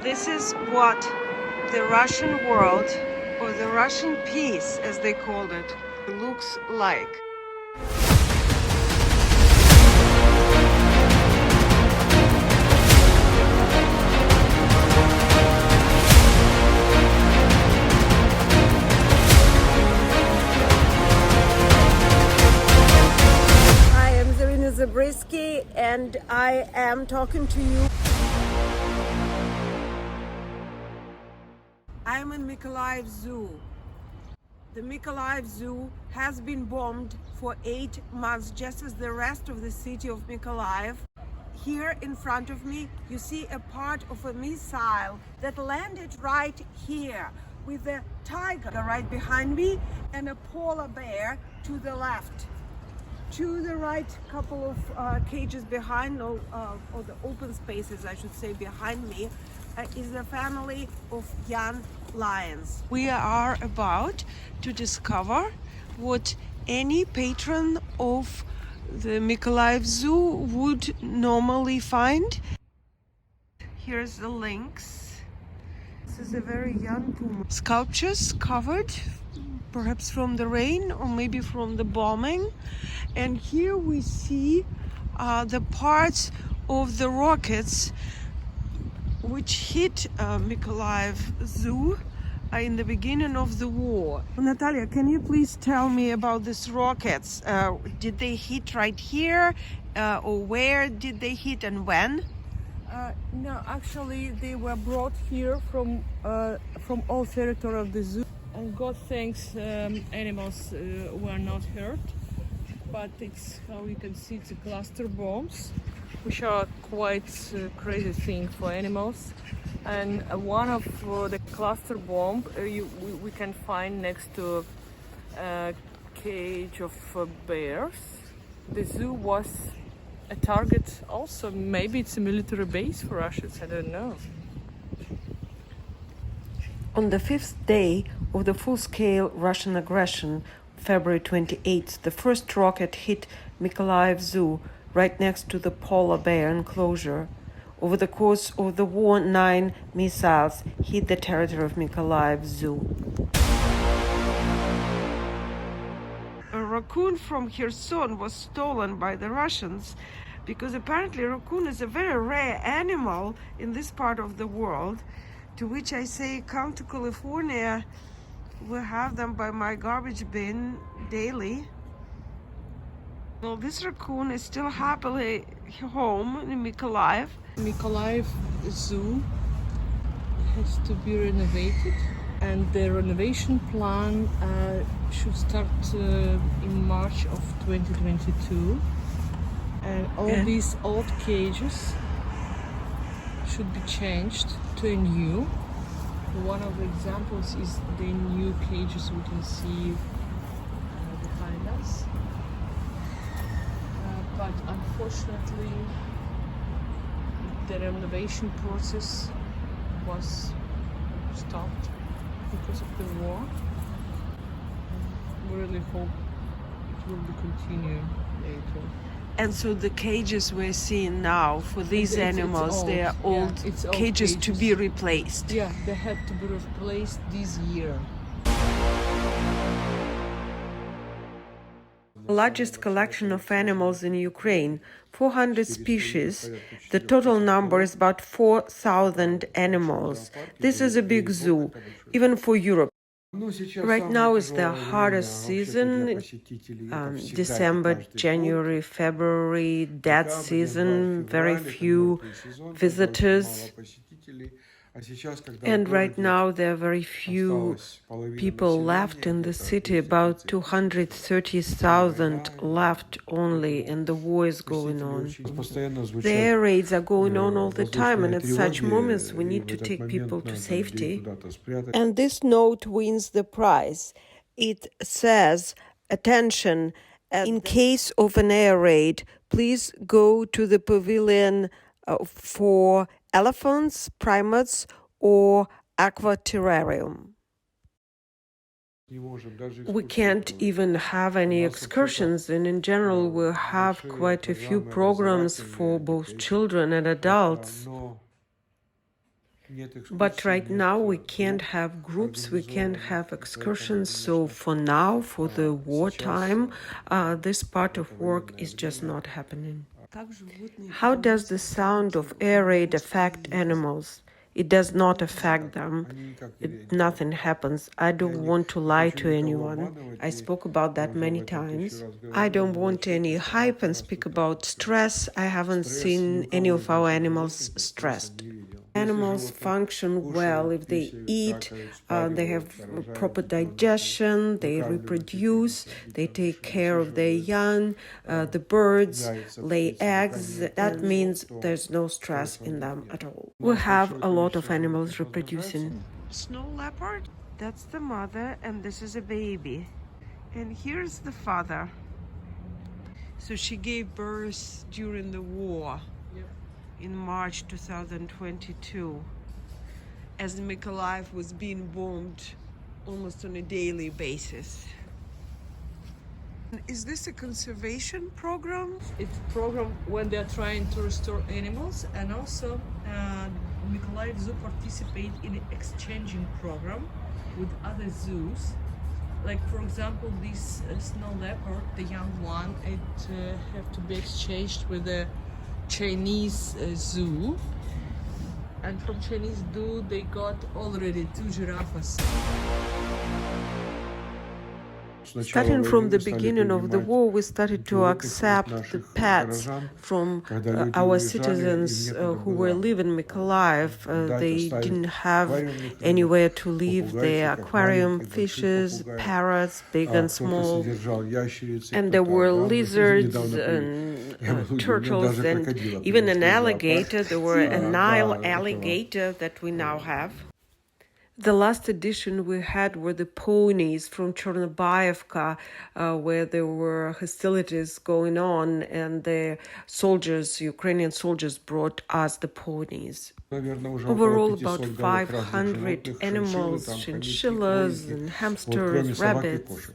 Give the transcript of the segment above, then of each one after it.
This is what the Russian world, or the Russian peace as they called it, looks like. I am Zarina Zabrisky and I am talking to you. I'm in Mykolaiv Zoo. The Mykolaiv Zoo has been bombed for 8 months, just as the rest of the city of Mykolaiv. Here in front of me, you see a part of a missile that landed right here, with a tiger right behind me and a polar bear to the left. To the right, couple of cages behind, or the open spaces, I should say, behind me, is the family of young lions. We are about to discover what any patron of the Mykolaiv Zoo would normally find. Here's the lynx. This is a very young puma. Sculptures covered, perhaps from the rain or maybe from the bombing. And here we see the parts of the rockets which hit Mykolaiv Zoo in the beginning of the war. Natalia, can you please tell me about these rockets? Did they hit right here, or where did they hit and when? No, actually they were brought here from all territory of the zoo. And God thanks, animals were not hurt. But it's, how you can see, it's a cluster bombs, which are quite crazy thing for animals. And one of the cluster bomb we can find next to a cage of bears. The zoo was a target also. Maybe it's a military base for Russians, I don't know. On the 5th day of the full-scale Russian aggression, February 28th, the first rocket hit Mykolaiv Zoo right next to the polar bear enclosure. Over the course of the war, 9 missiles hit the territory of Mykolaiv Zoo. A raccoon from Kherson was stolen by the Russians because apparently raccoon is a very rare animal in this part of the world, to which I say, come to California. We have them by my garbage bin daily. Well, this raccoon is still happily home in Mykolaiv. Mykolaiv Zoo has to be renovated, and the renovation plan should start in March of 2022. And all these old cages should be changed to a new. One of the examples is the new cages we can see behind us. But unfortunately, the renovation process was stopped because of the war. We really hope it will be continued later. And so the cages we're seeing now for these animals, they are old cages to be replaced. Yeah, they had to be replaced this year. The largest collection of animals in Ukraine, 400 species. The total number is about 4,000 animals. This is a big zoo, even for Europe. Right now is the hardest season, December, January, February, dead season, very few visitors. And right now there are very few people left in the city, about 230,000 left only, and the war is going on. The air raids are going on all the time, and at such moments we need to take people to safety. And this note wins the prize. It says, attention, in case of an air raid, please go to the pavilion for elephants, primates, or aquaterrarium. We can't even have any excursions, and in general we have quite a few programs for both children and adults. But right now we can't have groups, we can't have excursions. So for now, for the wartime, this part of work is just not happening. How does the sound of air raid affect animals? It does not affect them. Nothing happens. I don't want to lie to anyone. I spoke about that many times. I don't want any hype and speak about stress. I haven't seen any of our animals stressed. Animals function well if they eat, they have proper digestion, they reproduce, they take care of their young, the birds lay eggs. That means there's no stress in them at all. We have a lot of animals reproducing. Snow leopard, that's the mother, and this is a baby. And here's the father. So she gave birth during the war. In March 2022, as Mykolaiv was being bombed almost on a daily basis. Is this a conservation program? It's a program when they're trying to restore animals, and also Mykolaiv Zoo participate in an exchanging program with other zoos. Like for example, this snow leopard, the young one, it have to be exchanged with a Chinese zoo, and from Chinese zoo they got already 2 giraffes. Starting from the beginning of the war, we started to accept the pets from our citizens who were living in Mykolaiv. They didn't have anywhere to live. Their aquarium fishes, parrots, big and small, and there were lizards and turtles and even an alligator. There were a Nile alligator that we now have. The last edition we had were the ponies from Chornobayevka, where there were hostilities going on, and the soldiers, Ukrainian soldiers, brought us the ponies. Overall, about 500 animals, chinchillas and hamsters, rabbits.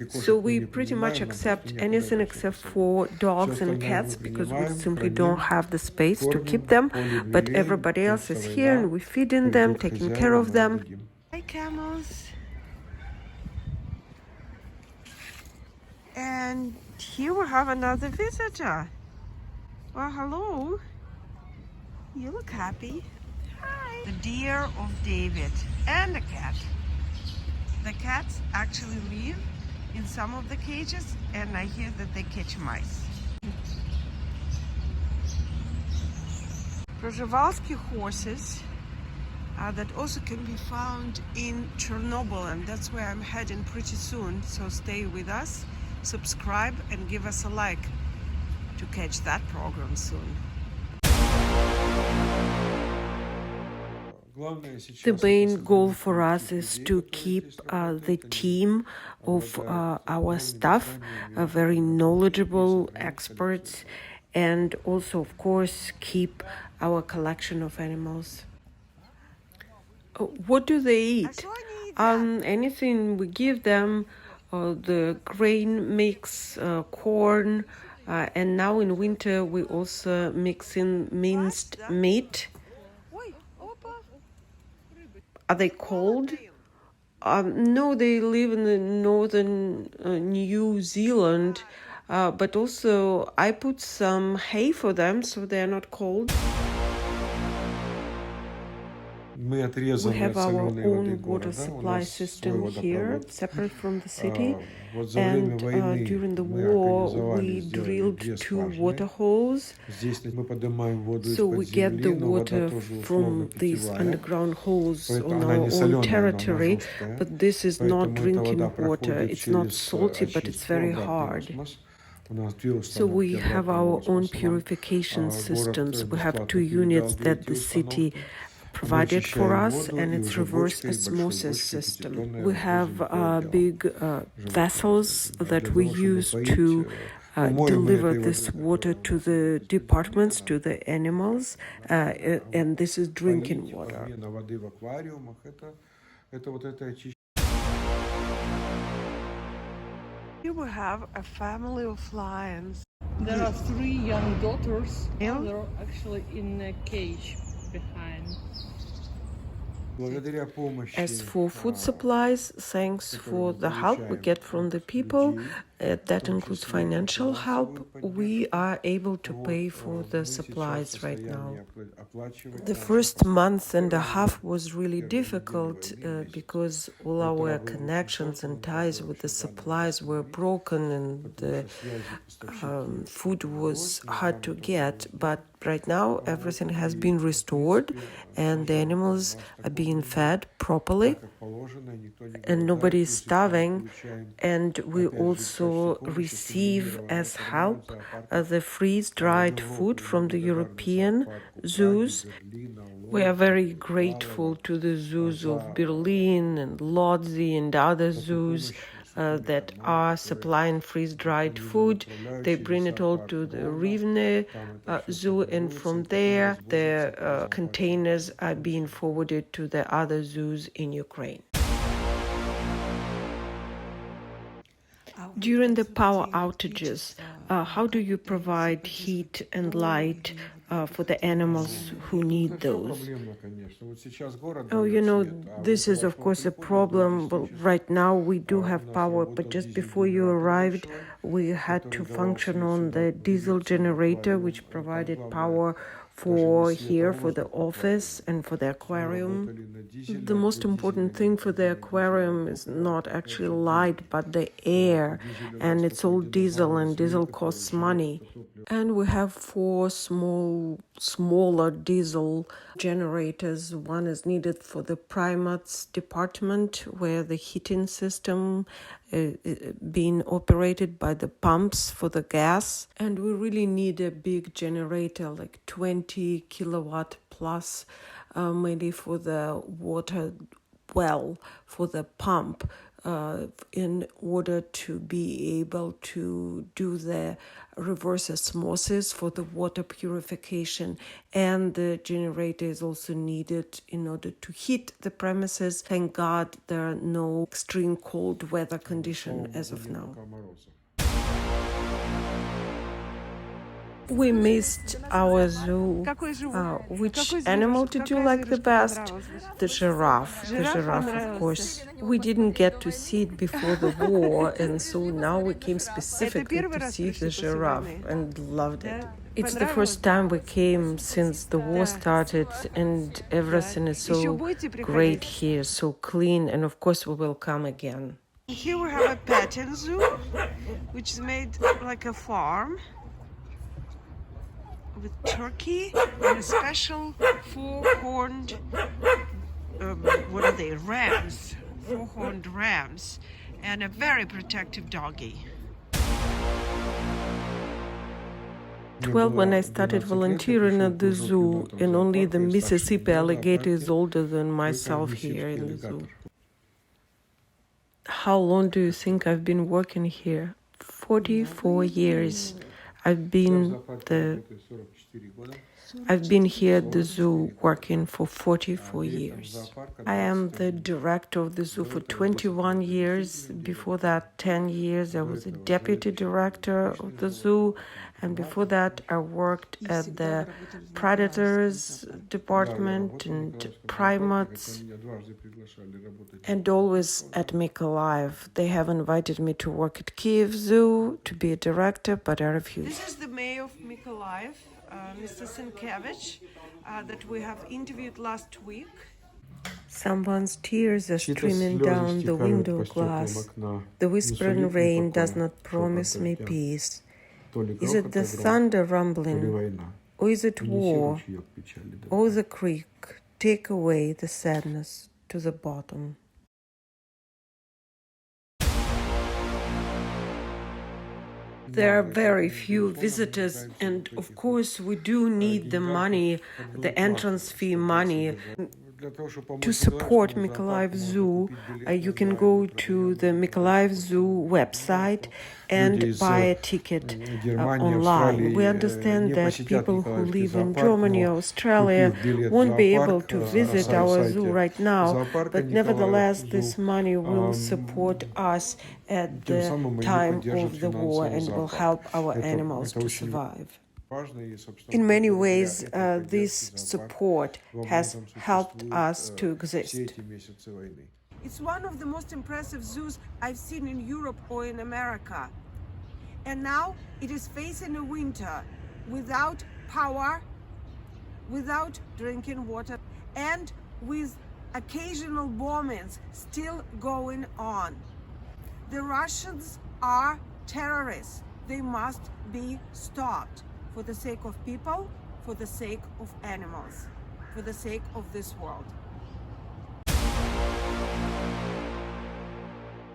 So we pretty much accept anything except for dogs and cats, because we simply don't have the space to keep them. But everybody else is here, and we're feeding them, taking care of them. Hi, camels. And here we have another visitor. Well, hello. You look happy. Hi. The deer of David and a cat. The cats actually live in some of the cages, and I hear that they catch mice. Przevalsky horses that also can be found in Chernobyl, and that's where I'm heading pretty soon. So stay with us, subscribe, and give us a like to catch that program soon. The main goal for us is to keep the team of our staff, very knowledgeable experts, and also, of course, keep our collection of animals. What do they eat? Anything we give them, the grain mix, corn, and now in winter we also mix in minced meat. Are they cold? No, they live in the northern New Zealand, but also I put some hay for them so they're not cold. We have our own water supply system here, separate from the city, and during the war we drilled 2 water holes, so we get the water from these underground holes on our own territory, but this is not drinking water. It's not salty, but it's very hard. So we have our own purification systems. We have 2 units that the city provided for us, and it's reverse osmosis system. We have big vessels that we use to deliver this water to the departments, to the animals, and this is drinking water. Here we have a family of lions. There are 3 young daughters. They're actually in a cage behind. As for food supplies, thanks for the help we get from the people, that includes financial help, we are able to pay for the supplies right now. The first month and a half was really difficult because all our connections and ties with the supplies were broken and the food was hard to get. But right now everything has been restored and the animals are being fed properly and nobody is starving. And we also receive as help the freeze-dried food from the European zoos. We are very grateful to the zoos of Berlin and Lodz and other zoos that are supplying freeze-dried food. They bring it all to the Rivne Zoo, and from there the containers are being forwarded to the other zoos in Ukraine. During the power outages, how do you provide heat and light for the animals who need those? Oh, this is of course a problem. Well, right now we do have power, but just before you arrived, we had to function on the diesel generator, which provided power for here, for the office and for the aquarium. The most important thing for the aquarium is not actually light, but the air, and it's all diesel, and diesel costs money. And we have 4 smaller diesel generators. One is needed for the primates department, where the heating system being operated by the pumps for the gas. And we really need a big generator, like 20 kilowatt plus, maybe for the water well, for the pump, in order to be able to do the reverse osmosis for the water purification. And the generator is also needed in order to heat the premises. Thank God there are no extreme cold weather conditions as of now. We missed our zoo. Which animal did you like the best? The giraffe. The giraffe, of course. We didn't get to see it before the war, and so now we came specifically to see the giraffe and loved it. It's the first time we came since the war started, and everything is so great here, so clean, and of course we will come again. Here we have a petting zoo, which is made like a farm, with turkey and a special 4-horned, rams, 4-horned rams, and a very protective doggy. 12 when I started volunteering at the zoo, and only the Mississippi alligator is older than myself here in the zoo. How long do you think I've been working here? 44 years. I've been here at the zoo working for 44 years. I am the director of the zoo for 21 years. Before that, 10 years, I was a deputy director of the zoo. And before that, I worked at the predators department and primates, and always at Mykolaiv. They have invited me to work at Kyiv Zoo to be a director, but I refused. This is the mayor of Mykolaiv, Mr. Sienkiewicz, that we have interviewed last week. Someone's tears are streaming down the window glass. The whispering rain does not promise me peace. Is it the thunder rumbling, or is it war, or the creek? Take away the sadness to the bottom. There are very few visitors, and of course we do need the money, the entrance fee money. To support Mykolaiv Zoo, you can go to the Mykolaiv Zoo website and buy a ticket online. We understand that people who live in Germany or Australia won't be able to visit our zoo right now, but nevertheless this money will support us at the time of the war and will help our animals to survive. In many ways, this support has helped us to exist. It's one of the most impressive zoos I've seen in Europe or in America. And now it is facing a winter without power, without drinking water, and with occasional bombings still going on. The Russians are terrorists. They must be stopped for the sake of people, for the sake of animals, for the sake of this world.